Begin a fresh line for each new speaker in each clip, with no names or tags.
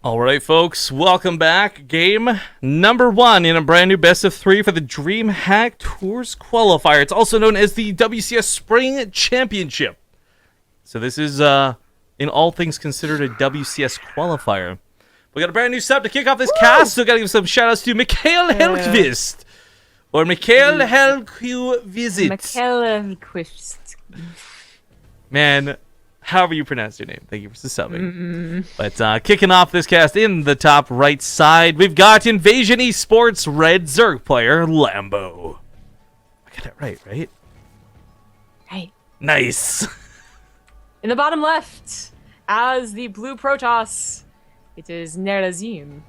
Alright folks, welcome back. Game number 1 in a brand new best of 3 for the DreamHack Tours Qualifier. It's also known as the WCS Spring Championship. So this is, in all things considered, a WCS Qualifier. We got a brand new sub to kick off this cast, so gotta give some shoutouts to Mikhail Helqvist. Or Mikhail Helqvist.
Mikhail Helqvist.
Man, however you pronounce your name. Thank you for subbing. But kicking off this cast in the top right side, we've got Invasion Esports Red Zerg player Lambo. I got that right?
Right.
Nice.
In the bottom left, as the blue Protoss, it is Nerazim.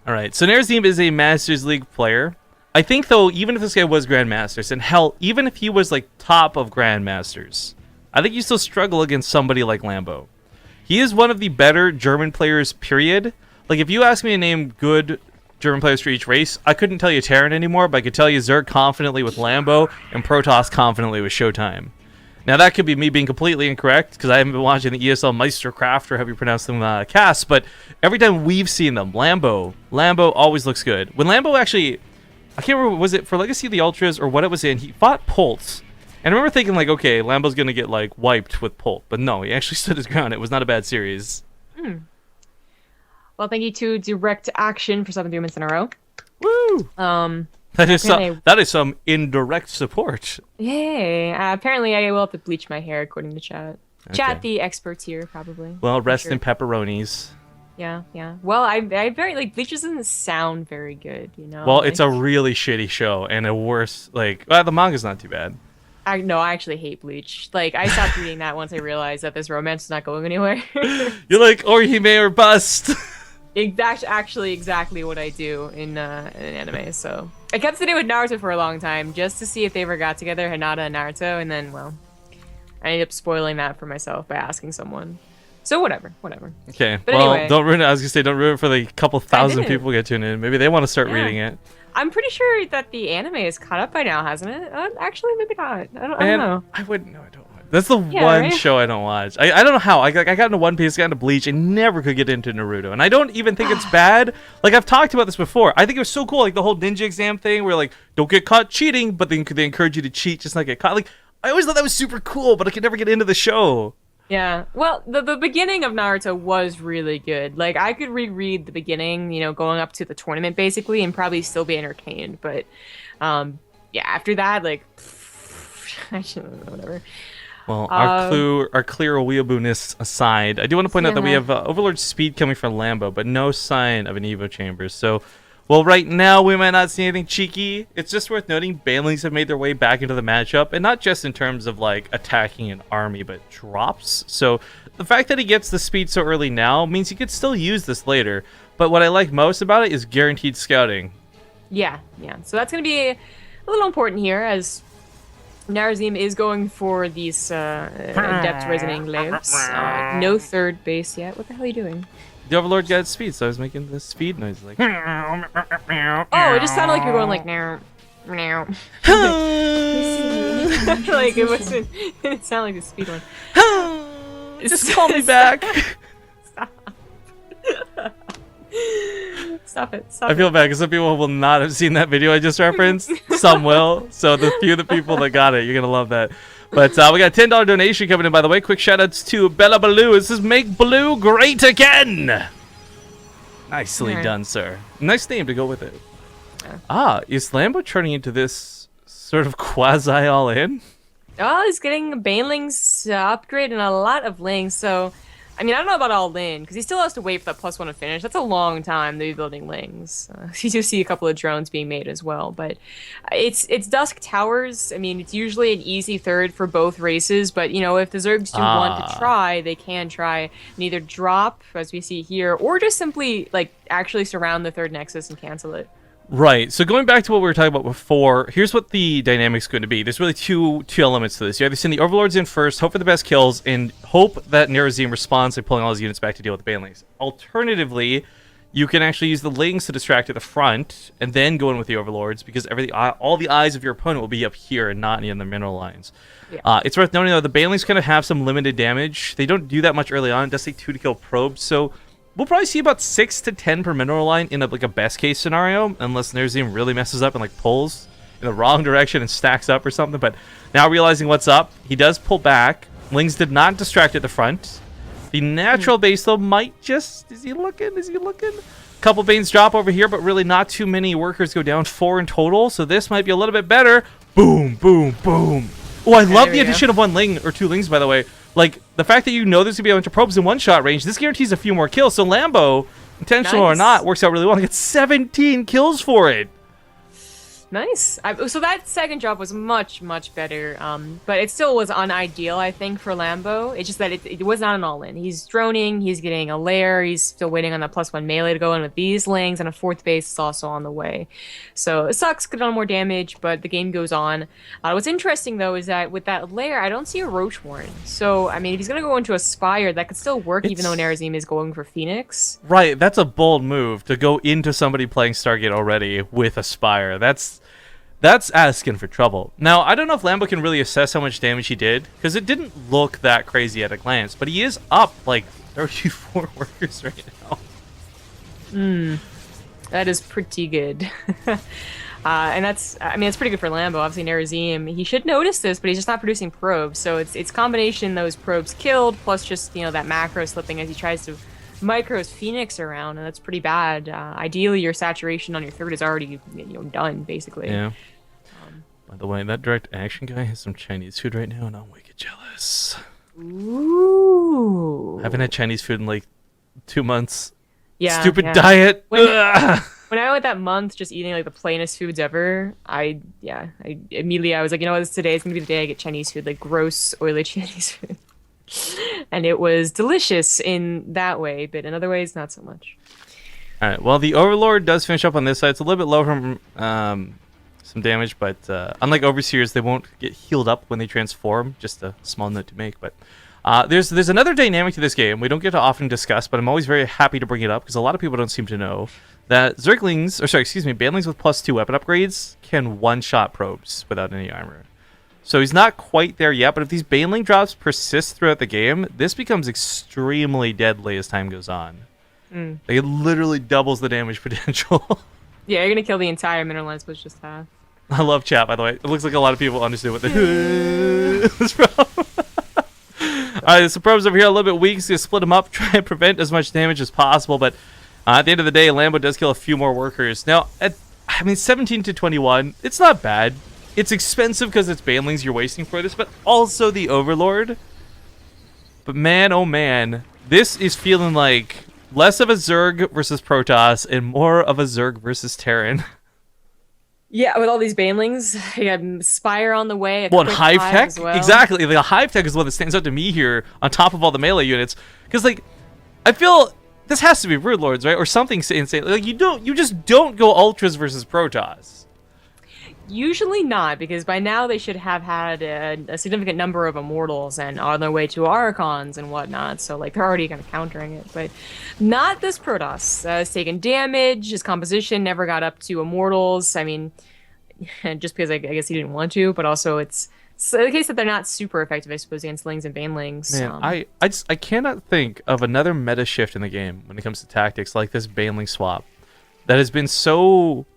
All right, so Nerazim is a Masters League player. I think, though, even if this guy was Grandmasters, and hell, even if he was, like, top of Grandmasters, I think you still struggle against somebody like Lambo. He is one of the better German players, period. Like, if you ask me to name good German players for each race, I couldn't tell you Terran anymore, but I could tell you Zerg confidently with Lambo and Protoss confidently with Showtime. Now, that could be me being completely incorrect, because I haven't been watching the ESL Meisterkraft, or however you pronounce them, casts, but every time we've seen them, Lambo always looks good. When Lambo actually, I can't remember, was it for Legacy of the Ultras, or what it was in, he fought Pulse. And I remember thinking, like, okay, Lambo's going to get, like, wiped with Pult. But no, he actually stood his ground. It was not a bad series.
Well, thank you to Direct Action for 7 months in a row.
Woo! That is some indirect support.
Yay. Apparently, I will have to bleach my hair, according to chat.
Okay.
Chat, the experts here, probably.
Well, rest
sure.
in pepperonis.
Yeah. Well, I very, like, bleach doesn't sound very good, you know?
Well,
like,
it's a really shitty show, and a worse, like, well, the manga's not too bad.
I actually hate Bleach. Like, I stopped reading that once I realized that this romance is not going anywhere.
You're like, or he may or bust.
Actually exactly what I do in an anime, so. I kept sitting with Naruto for a long time, just to see if they ever got together, Hinata and Naruto, and then, well, I ended up spoiling that for myself by asking someone. So whatever.
Okay,
But
well,
anyway.
don't ruin it. I was going to say, don't ruin it for the couple thousand people get tuned in. Maybe they want to start reading it.
I'm pretty sure that the anime is caught up by now, hasn't it? Actually, maybe not. I don't know.
I wouldn't know. I don't watch. That's the one
right?
show I don't watch. I don't know how. I got into One Piece, got into Bleach, and never could get into Naruto. And I don't even think it's bad. Like, I've talked about this before. I think it was so cool, like the whole ninja exam thing where, like, don't get caught cheating, but then they encourage you to cheat just not get caught. Like, I always thought that was super cool, but I could never get into the show.
Yeah, well, the beginning of Naruto was really good. Like, I could reread the beginning, you know, going up to the tournament, basically, and probably still be entertained. But, yeah, after that, like, whatever.
Well, our clear weeaboo-ness aside, I do want to point out that we have Overlord speed coming from Lambo, but no sign of an Evo Chambers. So, well, right now we might not see anything cheeky. It's just worth noting Banelings have made their way back into the matchup, and not just in terms of, like, attacking an army, but drops. So the fact that he gets the speed so early now means he could still use this later. But what I like most about it is guaranteed scouting.
Yeah. So that's going to be a little important here, as Nerazim is going for these depth resonating lamps. No third base yet. What the hell are you doing?
The Overlord got speed, so I was making the speed noise like.
Oh, it just sounded like you were going like meow. Like it wasn't. It didn't sound like the speed one.
Just call me back.
Stop it.
I feel bad because some people will not have seen that video I just referenced. Some will. So the few of the people that got it, you're gonna love that. But we got a $10 donation coming in, by the way. Quick shoutouts to Bella Baloo. This is Make Blue Great Again. Nicely done, sir. Nice name to go with it. Yeah. Is Lambo turning into this sort of quasi all-in?
Oh, he's getting a Banelings upgrade and a lot of links, so... I mean, I don't know about all in, because he still has to wait for that +1 to finish. That's a long time to be building Lings. You do see a couple of drones being made as well, but it's Dusk Towers. I mean, it's usually an easy third for both races, but, you know, if the Zergs do want to try, they can try and either drop, as we see here, or just simply, like, actually surround the third Nexus and cancel it.
Right. So going back to what we were talking about before, here's what the dynamic's going to be. There's really two elements to this. You either send the Overlords in first, hope for the best kills, and hope that Nerazim responds by pulling all his units back to deal with the Banelings. Alternatively, you can actually use the Lings to distract at the front, and then go in with the Overlords, because all the eyes of your opponent will be up here and not in the mineral lines. Yeah. It's worth noting, though, the Banelings kind of have some limited damage. They don't do that much early on. It does take 2 to kill probes, so we'll probably see about 6 to 10 per mineral line in like a best case scenario, unless Nerazim really messes up and like pulls in the wrong direction and stacks up or something. But now realizing what's up, he does pull back. Lings did not distract at the front. The natural base though might just, is he looking? Couple Banes drop over here, but really not too many workers go down, 4 in total. So this might be a little bit better. Boom, boom, boom. Oh, I love the addition of 1 Ling, or 2 Lings, by the way. Like, the fact that you know there's going to be a bunch of probes in one-shot range, this guarantees a few more kills. So Lambo, intentional or not, works out really well. He gets 17 kills for it.
Nice. So that second drop was much, much better, but it still was unideal, I think, for Lambo. It's just that it was not an all-in. He's droning, he's getting a lair, he's still waiting on the +1 melee to go in with these Lings, and a 4th base is also on the way. So it sucks, could have done more damage, but the game goes on. What's interesting, though, is that with that lair, I don't see a Roach Warren. So, I mean, if he's going to go into a Spire, that could still work, even though Nerazim is going for Phoenix.
Right, that's a bold move, to go into somebody playing Stargate already with a Spire. That's asking for trouble. Now, I don't know if Lambo can really assess how much damage he did, because it didn't look that crazy at a glance, but he is up, like, 34 workers right now.
That is pretty good. And that's, I mean, it's pretty good for Lambo. Obviously, Nerazim, he should notice this, but he's just not producing probes. So it's combination those probes killed, plus just, you know, that macro slipping as he tries to micros Phoenix around, and that's pretty bad. Ideally, your saturation on your 3rd is already, you know, done, basically.
Yeah. By the way, that direct action guy has some Chinese food right now, and I'm wicked jealous.
Ooh.
I haven't had Chinese food in like 2 months.
Yeah.
Stupid diet.
When I went that month just eating like the plainest foods ever, I immediately was like, you know what, today's gonna be the day I get Chinese food, like gross, oily Chinese food. And it was delicious in that way, but in other ways, not so much.
All right. Well, the Overlord does finish up on this side. It's a little bit low from some damage, but unlike Overseers, they won't get healed up when they transform. Just a small note to make. But there's another dynamic to this game we don't get to often discuss, but I'm always very happy to bring it up because a lot of people don't seem to know that Banelings with +2 weapon upgrades can one-shot probes without any armor. So he's not quite there yet, but if these Baneling drops persist throughout the game, this becomes extremely deadly as time goes on. Like, it literally doubles the damage potential.
Yeah, you're gonna kill the entire mineral line, suppose just half.
I love chat, by the way. It looks like a lot of people understand what this from. Alright, so probes over here a little bit weak, so you split them up, try and prevent as much damage as possible, but at the end of the day, Lambo does kill a few more workers. Now, 17 to 21, it's not bad. It's expensive because it's Banelings you're wasting for this, but also the Overlord. But man, oh man, this is feeling like less of a Zerg versus Protoss and more of a Zerg versus Terran.
Yeah, with all these Banelings, you have Spire on the way.
What, Hive Tech?
As well.
Exactly, the Hive Tech is the one that stands out to me here on top of all the melee units. Because, like, I feel this has to be Brood Lords, right? Or something insane. Like, you just don't go Ultras versus Protoss.
Usually not, because by now they should have had a significant number of Immortals and on their way to Archons and whatnot, so like they're already kind of countering it, but not this Protoss. It's taken damage, his composition never got up to Immortals, I mean, just because I guess he didn't want to, but also it's the case that they're not super effective, I suppose, against Lings and Banelings.
Man, I cannot think of another meta shift in the game when it comes to tactics like this Baneling swap that has been so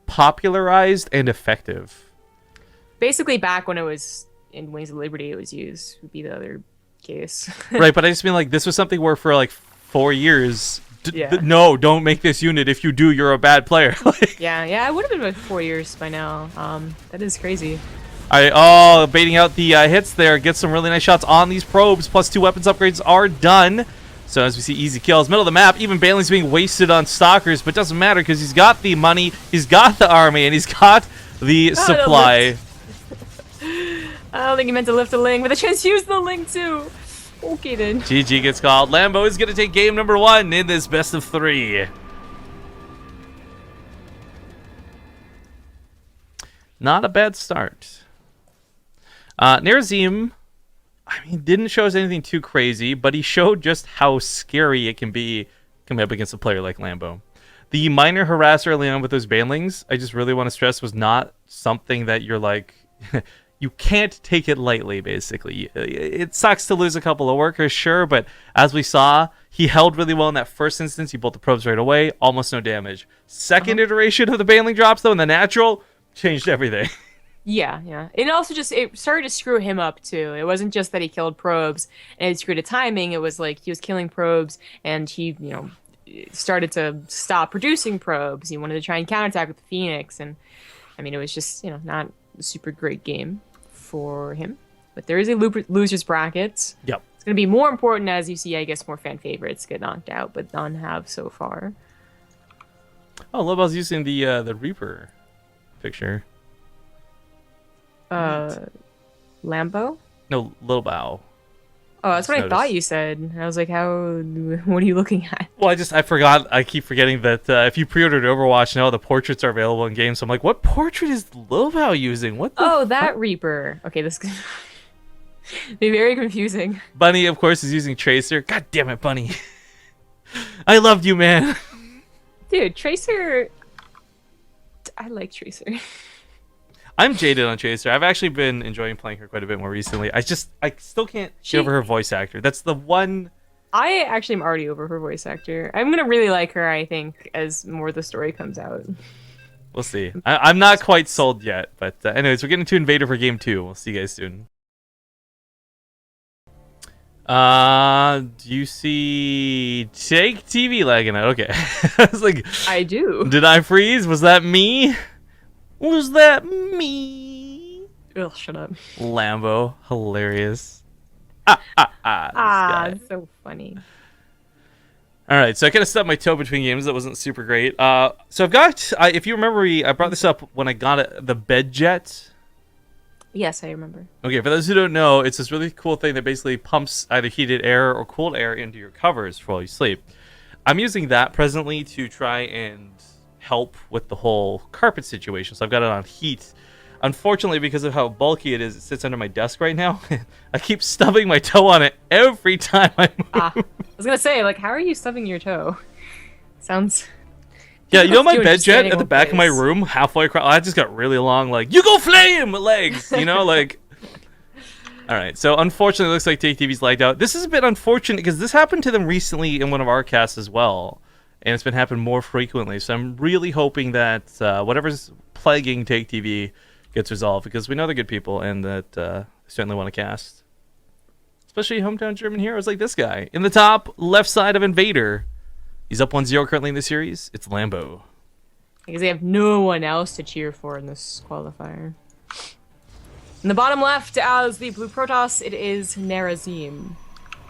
popularized and effective.
Basically, back when it was in Wings of Liberty, it was used, would be the other case.
Right, but I just mean like this was something where for like 4 years, no, don't make this unit. If you do, you're a bad player.
yeah, it would have been about 4 years by now. That is crazy.
Alright, baiting out the hits there. Get some really nice shots on these probes. +2 weapons upgrades are done. So as we see, easy kills. Middle of the map, even Baneling's being wasted on Stalkers, but doesn't matter because he's got the money, he's got the army, and he's got the supply.
I don't think he meant to lift a Ling, but a chance to use the Ling too. Okay then.
GG gets called. Lambo is going to take game number 1 in this best of 3. Not a bad start. Nerazim, I mean, didn't show us anything too crazy, but he showed just how scary it can be coming up against a player like Lambo. The minor harass early on with those Banelings, I just really want to stress, was not something that you're like, you can't take it lightly, basically. It sucks to lose a couple of workers, sure, but as we saw, he held really well in that first instance. He built the probes right away, almost no damage. Second iteration of the baneling drops, though, in the natural, changed everything.
Yeah, yeah. And also just, it started to screw him up, too. It wasn't just that he killed probes and it screwed the timing. It was like he was killing probes and he, started to stop producing probes. He wanted to try and counterattack with the Phoenix. And, I mean, it was just, not a super great game for him. But there is a loser's bracket.
Yep.
It's going to be more important as you see, I guess, more fan favorites get knocked out, but none have so far.
Oh, Lobel's using the Reaper picture.
Lambo?
No, Lobo.
Oh, that's what I thought you said. I was like, what are you looking at?
Well, I forgot. I keep forgetting that if you pre-ordered Overwatch now, the portraits are available in game. So I'm like, what portrait is Lobo using? What the
that Reaper. Okay, this could be very confusing.
Bunny, of course, is using Tracer. God damn it, Bunny. I loved you, man.
Dude, Tracer... I like Tracer.
I'm jaded on Tracer. I've actually been enjoying playing her quite a bit more recently. I still can't get over her voice actor. That's the one...
I actually am already over her voice actor. I'm going to really like her, I think, as more of the story comes out.
We'll see. I'm not quite sold yet. But anyways, we're getting to Invader for Game 2. We'll see you guys soon. Do you see Take TV lagging out? Okay. I was like...
I do.
Did I freeze? Was that me? Was that me?
Ugh, shut up.
Lambo. Hilarious.
So funny.
Alright, so I kind of stubbed my toe between games. That wasn't super great. So I've got... if you remember, I brought this up when I got the bed jet.
Yes, I remember.
Okay, for those who don't know, it's this really cool thing that basically pumps either heated air or cooled air into your covers while you sleep. I'm using that presently to try and help with the whole carpet situation. So I've got it on heat. Unfortunately, because of how bulky it is, it sits under my desk right now. I keep stubbing my toe on it every time I move.
I was gonna say, like, how are you stubbing your toe? Sounds...
Yeah, you know my bed jet at the back of my room, halfway across? I just got really long, like, you go flame legs, like... Alright, so unfortunately, it looks like Take TV's lagged out. This is a bit unfortunate, because this happened to them recently in one of our casts as well. And it's been happening more frequently, so I'm really hoping that whatever's plaguing Take TV gets resolved, because we know they're good people, and that they certainly want to cast. Especially hometown German heroes like this guy. In the top left side of Invader. He's up 1-0 currently in the series. It's Lambo.
Because they have no one else to cheer for in this qualifier. In the bottom left, as the Blue Protoss, it is Nerazim.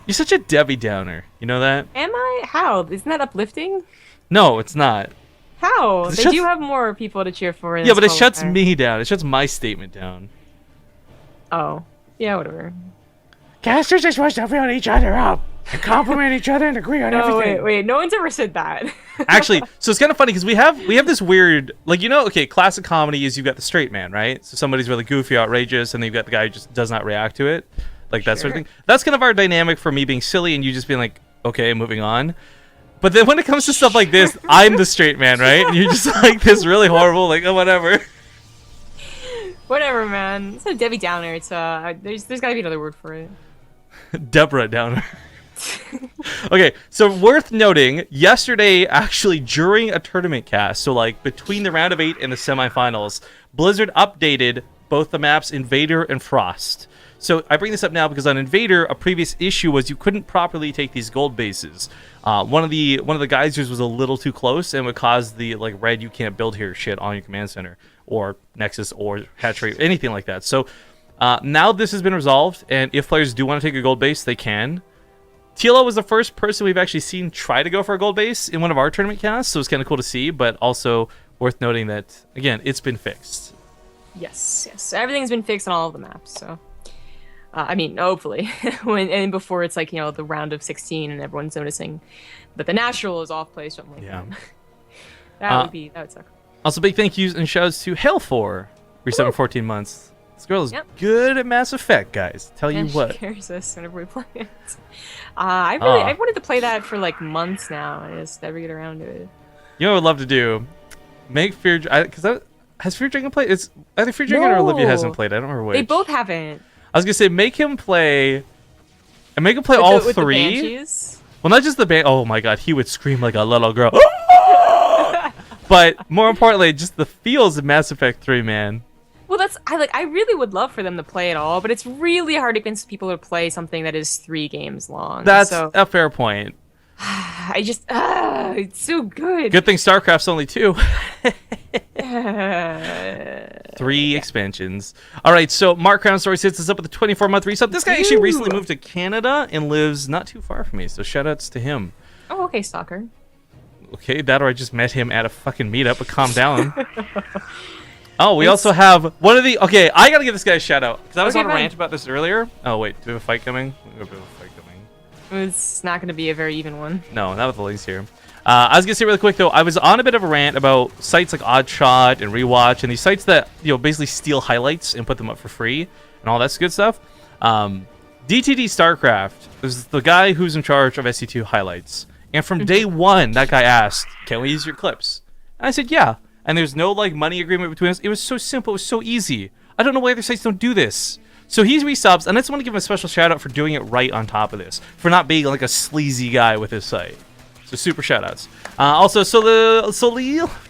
You're such a Debbie Downer. You know that?
Am I? How? Isn't that uplifting?
No, it's not.
How? They do have more people to cheer for in
Yeah,
this
but it shuts
qualifier.
me down. It shuts my statement down.
Oh. Yeah, whatever.
Casters are supposed to build each other up and compliment each other and agree on everything.
Wait. No one's ever said that.
Actually, so it's kind of funny because we have this weird, like, okay, classic comedy is you've got the straight man, right? So somebody's really goofy, outrageous, and then you've got the guy who just does not react to it. Like that sort of thing. That's kind of our dynamic for me being silly and you just being like, okay, moving on. But then when it comes to stuff like this, I'm the straight man, right? And you're just like this really horrible, like, oh, whatever.
Whatever, man. It's not a Debbie Downer. It's there's got to be another word for it.
Deborah Downer. Okay, so worth noting, yesterday, actually, during a tournament cast, so like between the round of 8 and the semifinals, Blizzard updated both the maps Invader and Frost. So I bring this up now because on Invader, a previous issue was you couldn't properly take these gold bases. One of the geysers was a little too close and would cause the like red you can't build here shit on your command center or Nexus or hatchery, anything like that. So now this has been resolved, and if players do want to take a gold base, they can. Tilo was the first person we've actually seen try to go for a gold base in one of our tournament casts, so it's kind of cool to see, but also worth noting that, again, it's been fixed.
Yes. Everything's been fixed on all of the maps, so... I mean, hopefully. Before it's like, the round of 16 and everyone's noticing that the natural is off play, something like that. That would suck.
Also, big thank yous and shouts to Hail for 14 months. This girl is good at Mass Effect, guys. Tell you what.
She carries us whenever we play it. I wanted to play that for like months now. I just never get around to it.
You know what I would love to do? Make Fear... Because Has Free Dragon played? It's either Free Dragon or Olivia hasn't played. I don't remember which.
They both haven't.
I was gonna say make him play, and make him play all
with
three.
The Banshees?
Well, not just the band. Oh my god, he would scream like a little girl. But more importantly, just the feels of Mass Effect 3, man.
Well, I really would love for them to play it all, but it's really hard to convince people to play something that is 3 games long.
That's
so,
a fair point.
I just it's so good.
Good thing StarCraft's only 2. 3 expansions. All right, so Mark Crown Story sits us up with a 24-month resub. This guy actually recently moved to Canada and lives not too far from me, so shoutouts to him.
Oh, okay, stalker.
Okay, that or I just met him at a fucking meetup, but calm down. Oh, we also have one of the... Okay, I gotta give this guy a shout out, because I was on a rant about this earlier. Oh, wait, do we have a fight coming? We have a fight coming.
It's not going to be a very even one.
No, not with the links here. I was going to say really quick, though, I was on a bit of a rant about sites like Oddshot and Rewatch, and these sites that, basically steal highlights and put them up for free, and all that good stuff. DTD StarCraft is the guy who's in charge of SC2 highlights. And from day one, that guy asked, can we use your clips? And I said, yeah. And there's no, money agreement between us. It was so simple. It was so easy. I don't know why other sites don't do this. So he's resubs, and I just want to give him a special shout-out for doing it right on top of this. For not being, a sleazy guy with his site. So super shout-outs. Also, Solil,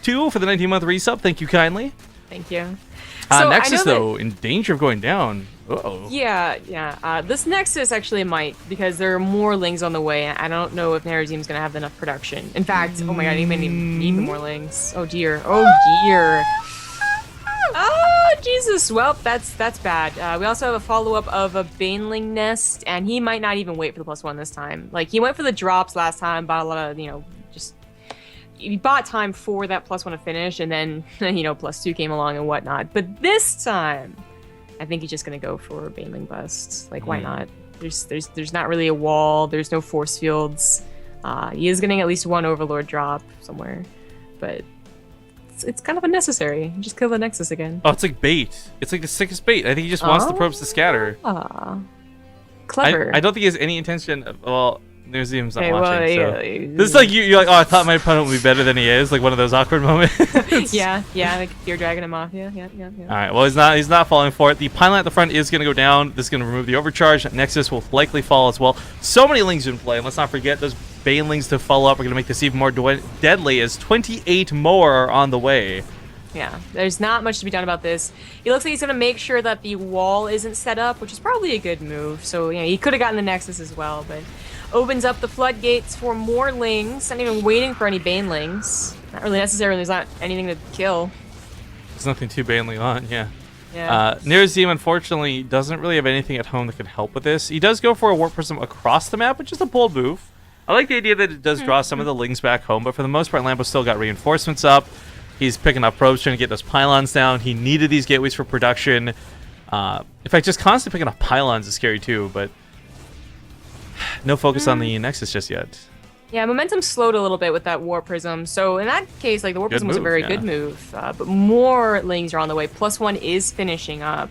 too, for the 19-month resub. Thank you kindly.
Thank you.
Nexus, though, in danger of going down. Uh-oh.
Yeah. This Nexus actually might, because there are more lings on the way. I don't know if Nerazim's going to have enough production. In fact, oh my god, he may need even more lings. Oh dear. Oh dear. Oh, Jesus. Well, that's bad. We also have a follow-up of a Baneling Nest, and he might not even wait for the +1 this time. He went for the drops last time, bought a lot of, he bought time for that +1 to finish, and then, +2 came along and whatnot. But this time, I think he's just gonna go for Baneling Bust. Why not? There's not really a wall. There's no force fields. He is getting at least 1 Overlord drop somewhere, but it's kind of unnecessary. Just kill the Nexus again.
Oh, it's like bait. It's like the sickest bait. I think he just wants the probes to scatter.
Clever.
I don't think he has any intention of, well, Nerazim's not
okay,
watching,
well,
so.
yeah.
This is like, you're like, oh, I thought my opponent would be better than he is. One of those awkward moments.
yeah, like Fear Dragon and Mafia. Yeah.
Alright, well, he's not falling for it. The pylon at the front is going to go down. This is going to remove the overcharge. Nexus will likely fall as well. So many lings in play, and let's not forget those Banelings to follow up. We're going to make this even more deadly, as 28 more are on the way.
Yeah, there's not much to be done about this. He looks like he's going to make sure that the wall isn't set up, which is probably a good move. So, he could have gotten the Nexus as well, but opens up the floodgates for more lings. Not even waiting for any Banelings. Not really necessary when there's not anything to kill.
There's nothing too Baneling on, yeah.
Yeah.
Nerazim, unfortunately, doesn't really have anything at home that can help with this. He does go for a Warp Prism across the map, which is a bold move. I like the idea that it does draw some of the lings back home, but for the most part, Lambo still got reinforcements up. He's picking up probes, trying to get those pylons down. He needed these gateways for production. In fact, just constantly picking up pylons is scary too, but no focus on the Nexus just yet.
Yeah, momentum slowed a little bit with that Warp Prism. So in that case, the Warp Prism was a very good move. But more lings are on the way. +1 is finishing up.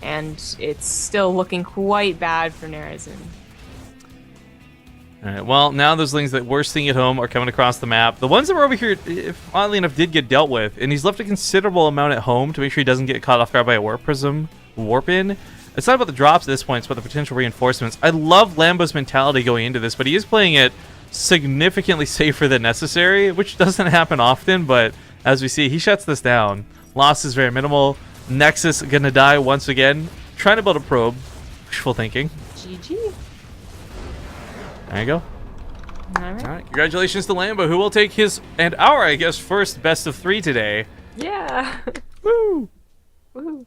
And it's still looking quite bad for Nerazim.
Alright, well, now those lings that we're seeing at home are coming across the map. The ones that were over here, oddly enough, did get dealt with. And he's left a considerable amount at home to make sure he doesn't get caught off guard by a Warp Prism warp in. It's not about the drops at this point, it's about the potential reinforcements. I love Lambo's mentality going into this, but he is playing it significantly safer than necessary, which doesn't happen often, but as we see, he shuts this down. Loss is very minimal. Nexus gonna die once again. Trying to build a probe. Wishful thinking.
GG.
There you go.
Alright.
Alright, congratulations to Lambo, who will take his, and our, I guess, first best of 3 today.
Yeah.
Woo!
Woohoo.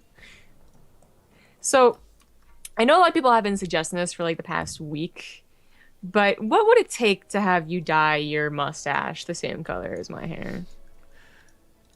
So, I know a lot of people have been suggesting this for the past week, but what would it take to have you dye your mustache the same color as my hair?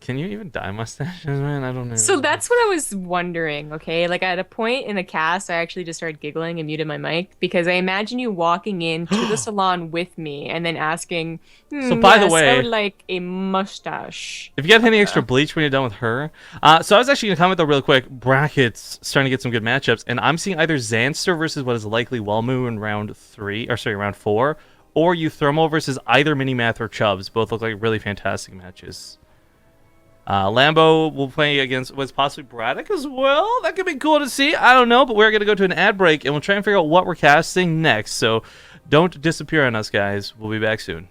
Can you even dye mustaches, man? I don't know.
So that's what I was wondering, okay? At a point in the cast, I actually just started giggling and muted my mic because I imagine you walking into the salon with me and then asking,
so by the way,
I would like a mustache.
If you got any extra bleach when you're done with her. So I was actually going to comment though real quick. Brackets starting to get some good matchups, and I'm seeing either Xanster versus what is likely Wellmoo in round 4, or Euthermal versus either Minimath or Chubbs. Both look like really fantastic matches. Lambo will play against what's possibly Braddock as well. That could be cool to see. I don't know, but we're going to go to an ad break, and we'll try and figure out what we're casting next. So don't disappear on us, guys. We'll be back soon.